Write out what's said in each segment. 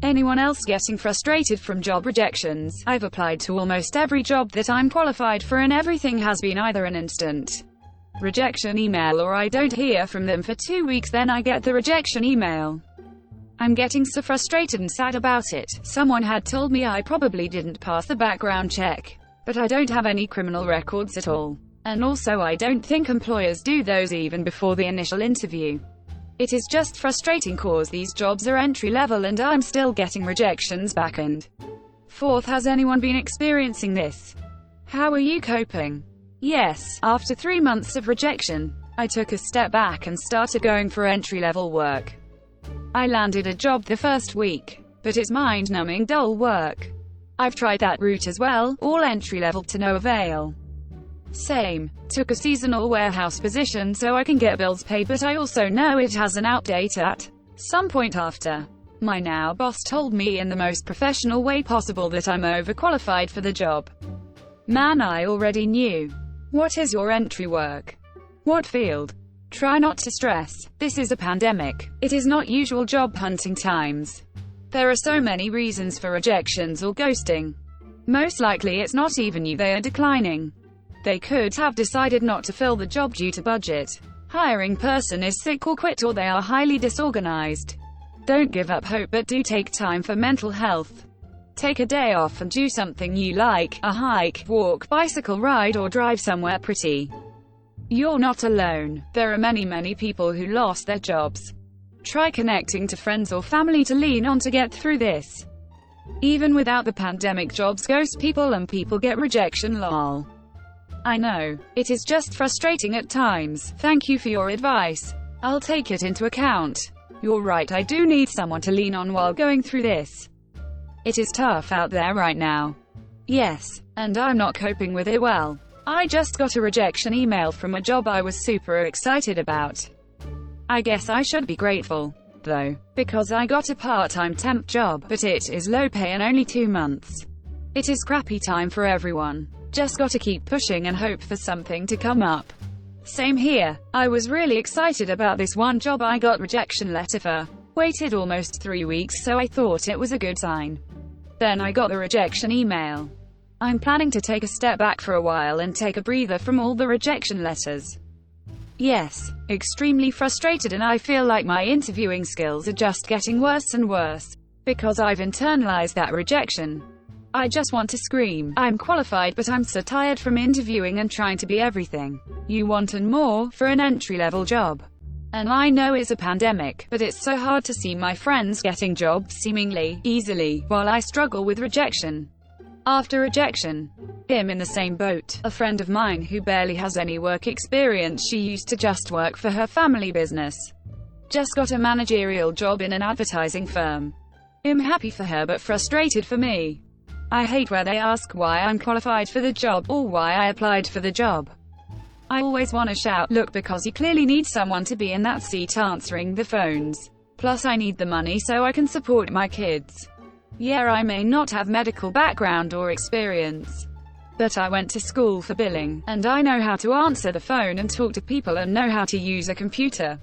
Anyone else getting frustrated from job rejections? I've applied to almost every job that I'm qualified for and everything has been either an instant rejection email or I don't hear from them for 2 weeks, then I get the rejection email. I'm getting so frustrated and sad about it. Someone had told me I probably didn't pass the background check, but I don't have any criminal records at all. And also I don't think employers do those even before the initial interview. It is just frustrating cause these jobs are entry level and I'm still getting rejections back and forth. Has anyone been experiencing this? How are you coping? Yes, after 3 months of rejection, I took a step back and started going for entry level work. I landed a job the first week, but it's mind-numbing dull work. I've tried that route as well, all entry level to no avail. Same. Took a seasonal warehouse position so I can get bills paid, but I also know it has an out date at some point after. My now boss told me in the most professional way possible that I'm overqualified for the job. Man, I already knew. What is your entry work? What field? Try not to stress. This is a pandemic. It is not usual job hunting times. There are so many reasons for rejections or ghosting. Most likely it's not even you they are declining. They could have decided not to fill the job due to budget. Hiring person is sick or quit, or they are highly disorganized. Don't give up hope, but do take time for mental health. Take a day off and do something you like, a hike, walk, bicycle ride, or drive somewhere pretty. You're not alone. There are many people who lost their jobs. Try connecting to friends or family to lean on to get through this. Even without the pandemic, jobs ghost people and people get rejection, lol. I know. It is just frustrating at times. Thank you for your advice. I'll take it into account. You're right, I do need someone to lean on while going through this. It is tough out there right now. Yes, and I'm not coping with it well. I just got a rejection email from a job I was super excited about. I guess I should be grateful, though, because I got a part-time temp job, but it is low pay and only 2 months. It is crappy time for everyone. Just gotta keep pushing and hope for something to come up. Same here. I was really excited about this one job I got rejection letter for. Waited almost 3 weeks, so I thought it was a good sign. Then I got the rejection email. I'm planning to take a step back for a while and take a breather from all the rejection letters. Yes, extremely frustrated, and I feel like my interviewing skills are just getting worse and worse, because I've internalized that rejection. I just want to scream. I'm qualified, but I'm so tired from interviewing and trying to be everything you want and more for an entry-level job. And I know it's a pandemic, but it's so hard to see my friends getting jobs seemingly easily, while I struggle with rejection after rejection. I'm in the same boat. A friend of mine who barely has any work experience, she used to just work for her family business, just got a managerial job in an advertising firm. I'm happy for her but frustrated for me. I hate where they ask why I'm qualified for the job, or why I applied for the job. I always want to shout, look, because you clearly need someone to be in that seat answering the phones. Plus I need the money so I can support my kids. Yeah, I may not have medical background or experience, but I went to school for billing, and I know how to answer the phone and talk to people and know how to use a computer.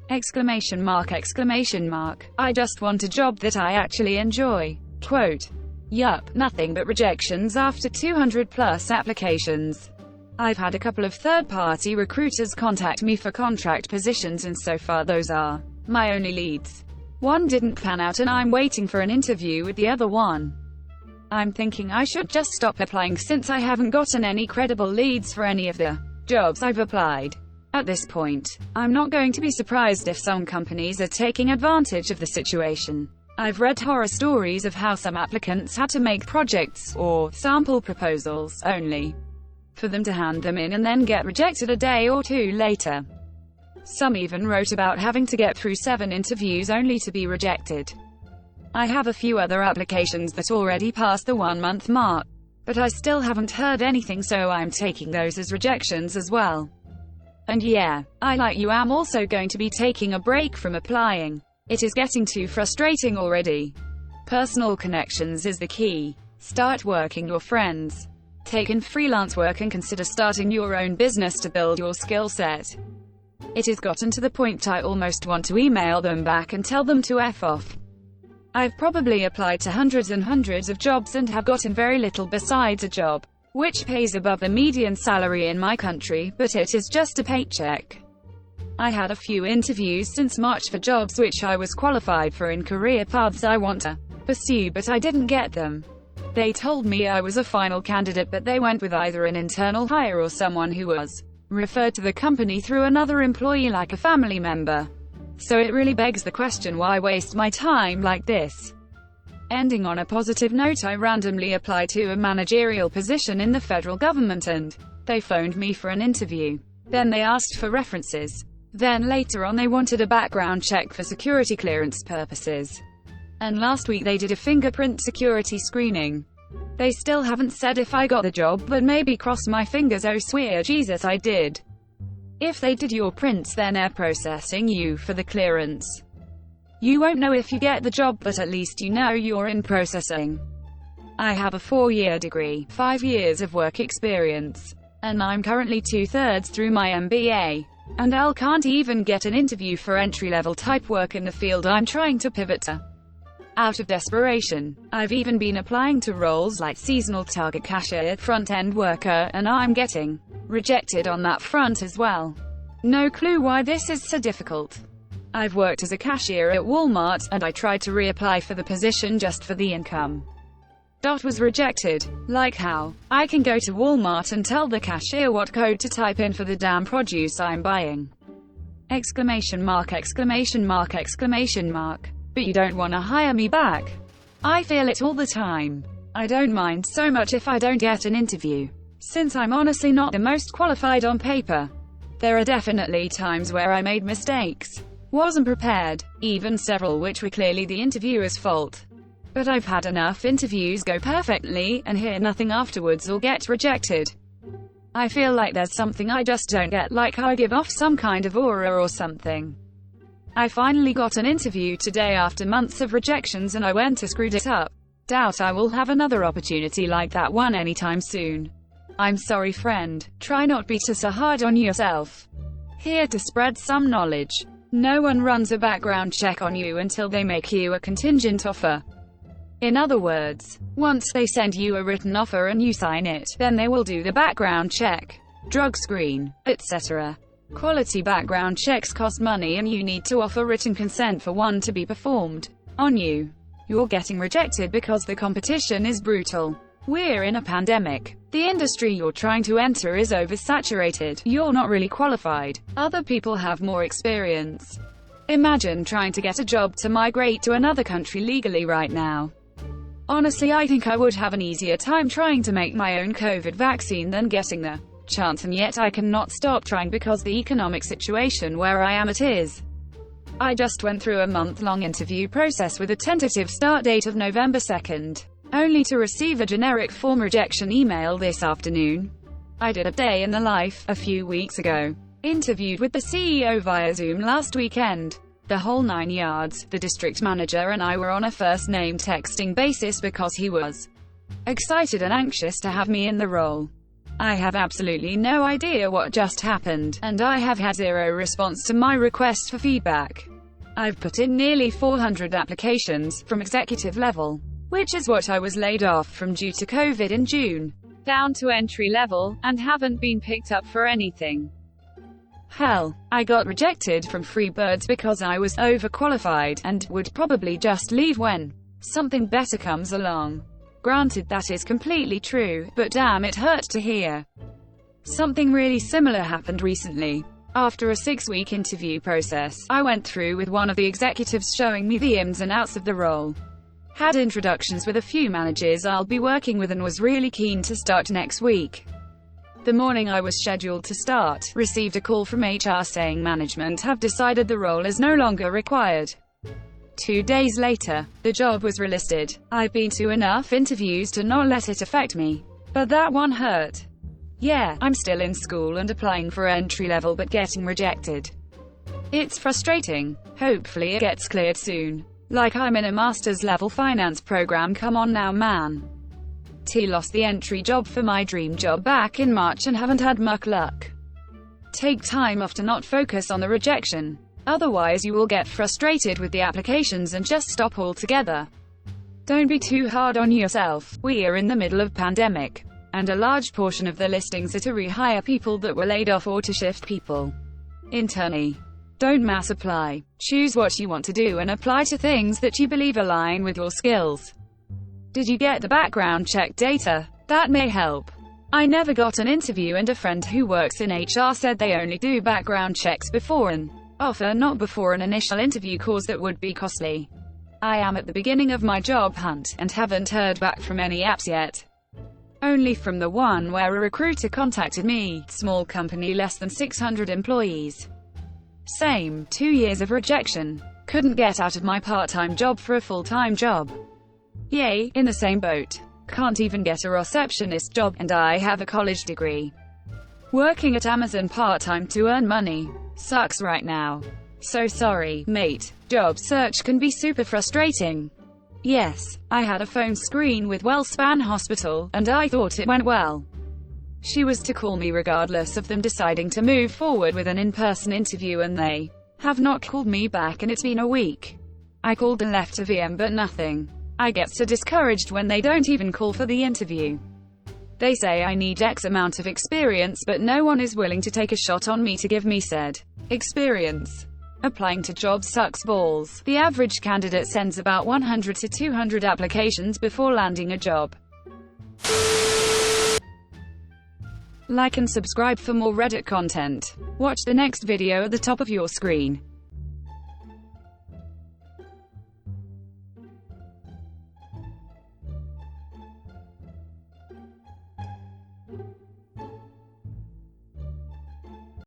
Exclamation mark, exclamation mark. I just want a job that I actually enjoy. Quote. Yup, nothing but rejections after 200 plus applications. I've had a couple of third-party recruiters contact me for contract positions, and so far those are my only leads. One didn't pan out and I'm waiting for an interview with the other one. I'm thinking I should just stop applying since I haven't gotten any credible leads for any of the jobs I've applied. At this point, I'm not going to be surprised if some companies are taking advantage of the situation. I've read horror stories of how some applicants had to make projects, or sample proposals, only for them to hand them in and then get rejected a day or 2 later. Some even wrote about having to get through 7 interviews only to be rejected. I have a few other applications that already passed the 1-month mark, but I still haven't heard anything, so I'm taking those as rejections as well. And yeah, I like you am also going to be taking a break from applying. It is getting too frustrating already. Personal connections is the key. Start working your friends. Take in freelance work and consider starting your own business to build your skill set. It has gotten to the point I almost want to email them back and tell them to F off. I've probably applied to hundreds and hundreds of jobs and have gotten very little besides a job, which pays above the median salary in my country, but it is just a paycheck. I had a few interviews since March for jobs which I was qualified for in career paths I want to pursue, but I didn't get them. They told me I was a final candidate, but they went with either an internal hire or someone who was referred to the company through another employee like a family member. So it really begs the question, why waste my time like this? Ending on a positive note, I randomly applied to a managerial position in the federal government and they phoned me for an interview. Then they asked for references. Then later on they wanted a background check for security clearance purposes. And last week they did a fingerprint security screening. They still haven't said if I got the job, but maybe cross my fingers, oh swear Jesus I did. If they did your prints, then they're processing you for the clearance. You won't know if you get the job, but at least you know you're in processing. I have a 4-year degree, 5 years of work experience, and I'm currently 2/3 through my MBA. And I can't even get an interview for entry-level type work in the field I'm trying to pivot to. Out of desperation, I've even been applying to roles like seasonal target cashier, front-end worker, and I'm getting rejected on that front as well. No clue why this is so difficult. I've worked as a cashier at Walmart, and I tried to reapply for the position just for the income. Was rejected. Like how? I can go to Walmart and tell the cashier what code to type in for the damn produce I'm buying. Exclamation mark, exclamation mark, exclamation mark. But you don't want to hire me back. I feel it all the time. I don't mind so much if I don't get an interview, since I'm honestly not the most qualified on paper. There are definitely times where I made mistakes, wasn't prepared, even several which were clearly the interviewer's fault. But I've had enough interviews go perfectly, and hear nothing afterwards or get rejected. I feel like there's something I just don't get, like I give off some kind of aura or something. I finally got an interview today after months of rejections, and I went to screwed it up. Doubt I will have another opportunity like that one anytime soon. I'm sorry friend, try not be so hard on yourself. Here to spread some knowledge. No one runs a background check on you until they make you a contingent offer. In other words, once they send you a written offer and you sign it, then they will do the background check, drug screen, etc. Quality background checks cost money, and you need to offer written consent for one to be performed on you. You're getting rejected because the competition is brutal. We're in a pandemic. The industry you're trying to enter is oversaturated. You're not really qualified. Other people have more experience. Imagine trying to get a job to migrate to another country legally right now. Honestly, I think I would have an easier time trying to make my own COVID vaccine than getting the chance, and yet I cannot stop trying because the economic situation where I am it is. I just went through a month-long interview process with a tentative start date of November 2nd, only to receive a generic form rejection email this afternoon. I did a day in the life a few weeks ago. Interviewed with the CEO via Zoom last weekend. The whole 9 yards. The district manager and I were on a first-name texting basis because he was excited and anxious to have me in the role. I have absolutely no idea what just happened, and I have had zero response to my request for feedback. I've put in nearly 400 applications, from executive level, which is what I was laid off from due to COVID in June, down to entry level, and haven't been picked up for anything. Hell, I got rejected from Freebirds because I was overqualified, and would probably just leave when something better comes along. Granted, that is completely true, but damn, it hurt to hear. Something really similar happened recently. After a 6-week interview process I went through with one of the executives showing me the ins and outs of the role. Had introductions with a few managers I'll be working with and was really keen to start next week. The morning I was scheduled to start, received a call from HR saying management have decided the role is no longer required. 2 days later, the job was relisted. I've been to enough interviews to not let it affect me. But that one hurt. Yeah, I'm still in school and applying for entry level but getting rejected. It's frustrating. Hopefully it gets cleared soon. Like I'm in a master's level finance program, come on now man. Lost the entry job for my dream job back in March and haven't had much luck. Take time off to not focus on the rejection. Otherwise you will get frustrated with the applications and just stop altogether. Don't be too hard on yourself. We are in the middle of pandemic, and a large portion of the listings are to rehire people that were laid off or to shift people internally. Don't mass apply. Choose what you want to do and apply to things that you believe align with your skills. Did you get the background check data? That may help. I never got an interview, and a friend who works in HR said they only do background checks before an offer, not before an initial interview, cause that would be costly. I am at the beginning of my job hunt, and haven't heard back from any apps yet. Only from the one where a recruiter contacted me. Small company, less than 600 employees. Same, 2 years of rejection. Couldn't get out of my part-time job for a full-time job. Yay, in the same boat. Can't even get a receptionist job, and I have a college degree. Working at Amazon part-time to earn money. Sucks right now. So sorry, mate. Job search can be super frustrating. Yes, I had a phone screen with WellSpan Hospital, and I thought it went well. She was to call me regardless of them deciding to move forward with an in-person interview, and they have not called me back, and it's been a week. I called and left a VM, but nothing. I get so discouraged when they don't even call for the interview. They say I need X amount of experience, but no one is willing to take a shot on me to give me said experience. Applying to jobs sucks balls. The average candidate sends about 100 to 200 applications before landing a job. Like and subscribe for more Reddit content. Watch the next video at the top of your screen.